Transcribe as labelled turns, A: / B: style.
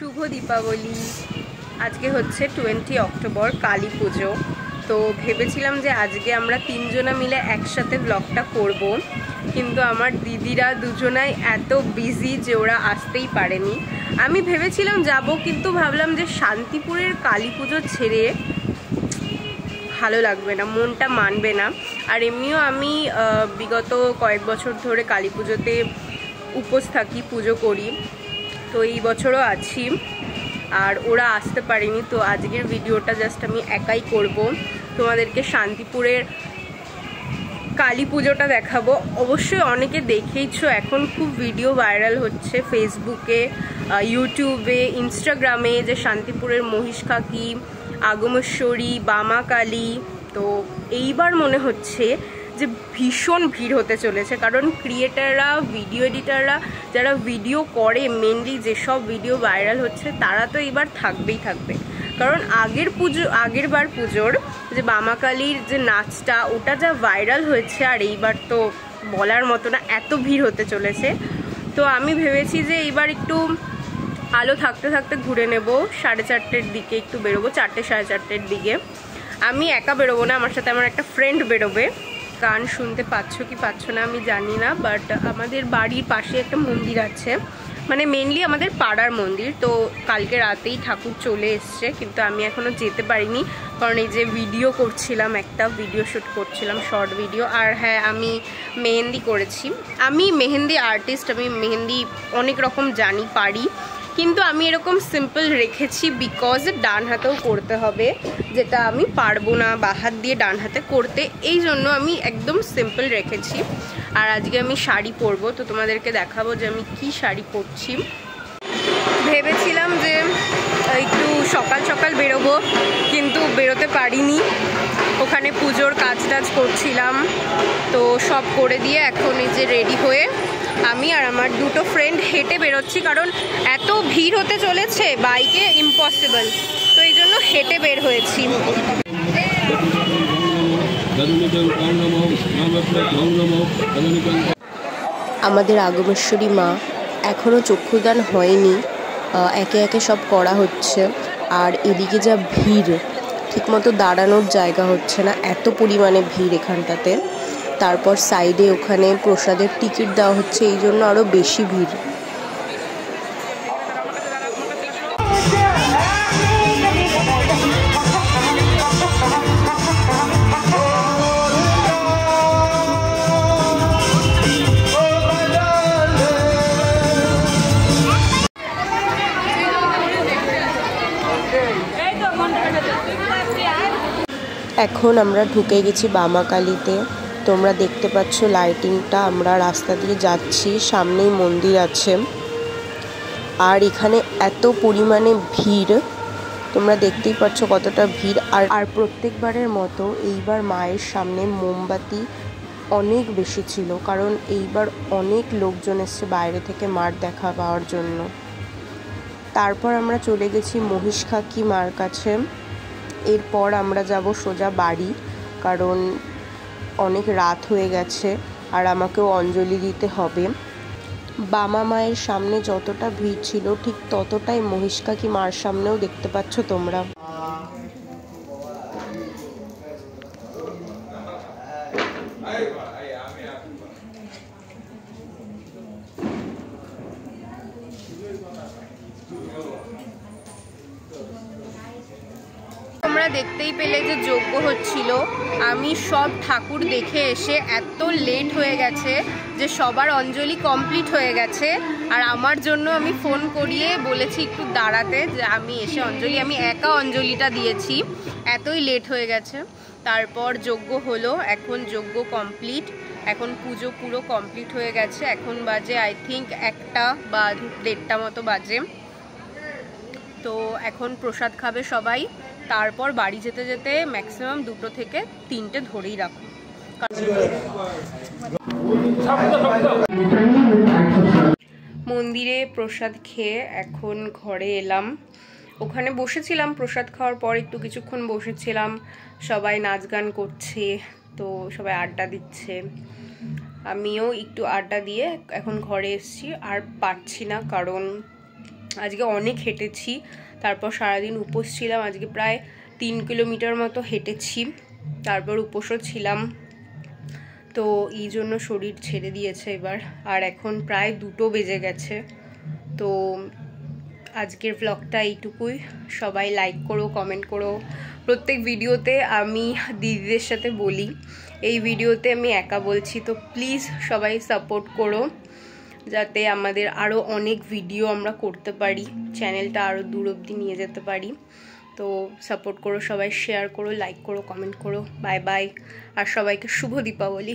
A: শুভ দীপাবলি। আজকে হচ্ছে 20 অক্টোবর, কালী পুজো। তো ভেবেছিলাম যে আজকে আমরা তিনজনা মিলে একসাথে ব্লগটা করব, কিন্তু আমার দিদিরা দুজনাই এত বিজি যে ওরা আসতেই পারেনি। আমি ভেবেছিলাম যাব, কিন্তু ভাবলাম যে শান্তিপুরের কালী পুজো ছেড়ে ভালো লাগবে না, মনটা মানবে না। আর এমনিও আমি বিগত কয়েক বছর ধরে কালী পুজোতে উপোস থাকি, পুজো করি, তো এই বছরও আছি। আর ওরা আসতে পারেনি, তো আজকের ভিডিওটা জাস্ট আমি একাই করব। তোমাদেরকে শান্তিপুরের কালী পুজোটা দেখাবো। অবশ্যই অনেকে দেখেইছো, এখন খুব ভিডিও ভাইরাল হচ্ছে ফেসবুকে, ইউটিউবে, ইনস্টাগ্রামে, যে শান্তিপুরের মহিষখাকি, আগমেশ্বরী, বামা কালী। তো এইবার মনে হচ্ছে যে ভীষণ ভিড় হতে চলেছে, কারণ ক্রিয়েটাররা, ভিডিও এডিটাররা যারা ভিডিও করে, মেনলি যেসব ভিডিও ভাইরাল হচ্ছে তারা তো এবার থাকবেই থাকবে। কারণ আগের বার পুজোর যে বামা কালীর যে নাচটা, ওটা যা ভাইরাল হয়েছে, আর এইবার তো বলার মতো না, এত ভিড় হতে চলেছে। তো আমি ভেবেছি যে এইবার একটু আলো থাকতে থাকতে ঘুরে নেব, 4:30-র দিকে একটু বেরোবো, 4টে 4:30-র দিকে। আমি একা বেরোবো না, আমার সাথে আমার একটা ফ্রেন্ড বেরোবে। গান শুনতে পাচ্ছ কি পাচ্ছ না আমি জানি না, বাট আমাদের বাড়ির পাশে একটা মন্দির আছে, মানে মেনলি আমাদের পাড়ার মন্দির। তো কালকে রাতেই ঠাকুর চলে এসছে, কিন্তু আমি এখনও যেতে পারিনি, কারণ এই যে ভিডিও করছিলাম, একটা ভিডিও শ্যুট করছিলাম, শর্ট ভিডিও। আর হ্যাঁ, আমি মেহেন্দি করেছি। আমি মেহেন্দি আর্টিস্ট, আমি মেহেন্দি অনেক রকম জানি, পারি, কিন্তু আমি এরকম সিম্পল রেখেছি বিকজ ডান হাতেও করতে হবে, যেটা আমি পারবো না বা হাত দিয়ে ডান হাতে করতে, এই জন্য আমি একদম সিম্পল রেখেছি। আর আজকে আমি শাড়ি পরবো, তো তোমাদেরকে দেখাবো যে আমি কি শাড়ি পরছি। ভেবেছিলাম যে একটু সকাল সকাল বেরোবো, কিন্তু বেরোতে পারিনি, ওখানে পুজোর কাজ টাজ করছিলাম। তো সব করে দিয়ে এখন এই যে রেডি হয়ে আমি আর আমার দুটো ফ্রেন্ড হেঁটে বেরোচ্ছি, কারণ এত ভিড় হতে চলেছে, বাইকে ইম্পসিবল, তো এই জন্য হেঁটে বের হয়েছি।
B: আমাদের আগমেশ্বরী মা এখনও চক্ষুদান হয়নি, একে একে সব করা হচ্ছে। আর এদিকে যা ভিড়, ঠিকমতো দাঁড়ানোর জায়গা হচ্ছে না, এত পরিমাণে ভিড় এখানটাতে। তারপর সাইডে ওখানে প্রসাদের টিকিট দেওয়া হচ্ছে, এই জন্য আরও বেশি ভিড়। এখন আমরা ঢুকে গেছি বামা কালীতে। তোমরা দেখতে পাচ্ছ লাইটিংটা, আমরা রাস্তা দিয়ে যাচ্ছি, সামনেই মন্দির আছে। আর এখানে এত পরিমাণে ভিড়, তোমরা দেখতেই পাচ্ছ কতটা ভিড়। আর প্রত্যেকবারের মতো এইবার মায়ের সামনে মোমবাতি অনেক বেশি ছিল, কারণ এইবার অনেক লোকজন এসছে বাইরে থেকে মার দেখা পাওয়ার জন্য। তারপর আমরা চলে গেছি মহিষখাকি মার কাছে। এরপর আমরা যাব সোজা বাড়ি, কারণ অনেক রাত হয়ে গেছে আর আমাকেও অঞ্জলি দিতে হবে। বামা মায়ের সামনে যতটা ভিড় ছিল, ঠিক ততটাই মহিষখাকি মার সামনেও দেখতে পাচ্ছ তোমরা।
A: তোমরা দেখতেই পেলে যে যজ্ঞ হচ্ছিল। আমি সব ঠাকুর দেখে এসে এত লেট হয়ে গেছে যে সবার অঞ্জলি কমপ্লিট হয়ে গেছে, আর আমার জন্য আমি ফোন করিয়ে বলেছি একটু দাঁড়াতে, যে আমি এসে আমি একা অঞ্জলিটা দিয়েছি, এতই লেট হয়ে গেছে। তারপর যজ্ঞ হলো, এখন যজ্ঞ কমপ্লিট, এখন পুজো পুরো কমপ্লিট হয়ে গেছে। এখন বাজে আই থিঙ্ক 1টা বা 1:30 মতো বাজে। তো এখন প্রসাদ খাবে সবাই, তারপর বাড়ি যেতে যেতে ম্যাক্সিমাম 2টো থেকে 3টে ধরেই রাখো। মন্দিরে প্রসাদ খেয়ে এখন ঘরে এলাম। ওখানে বসেছিলাম, প্রসাদ খাওয়ার পর একটু কিছুক্ষণ বসেছিলাম, সবাই নাচ গান করছে, তো সবাই আড্ডা দিচ্ছে, আমিও একটু আড্ডা দিয়ে এখন ঘরে এসেছি। আর পারছি না, কারণ আজকে অনেক হেঁটেছি, তারপর সারাদিন উপোস ছিলাম, আজকে প্রায় 3 কিলোমিটার মতো হেঁটেছি, তারপর উপোসও ছিলাম, তো এই জন্য শরীর ছেড়ে দিয়েছে এবার। আর এখন প্রায় 2টো বেজে গেছে। তো আজকের ব্লগটা এইটুকুই। সবাই লাইক করো, কমেন্ট করো। প্রত্যেক ভিডিওতে আমি দিদিদের সাথে বলি, এই ভিডিওতে আমি একা বলছি, তো প্লিজ সবাই সাপোর্ট করো যাতে আমাদের আরও অনেক ভিডিও আমরা করতে পারি, চ্যানেলটা আরও দূর অবধি নিয়ে যেতে পারি। তো সাপোর্ট করো সবাই, শেয়ার করো, লাইক করো, কমেন্ট করো। বাই বাই, আর সবাইকে শুভ দীপাবলি।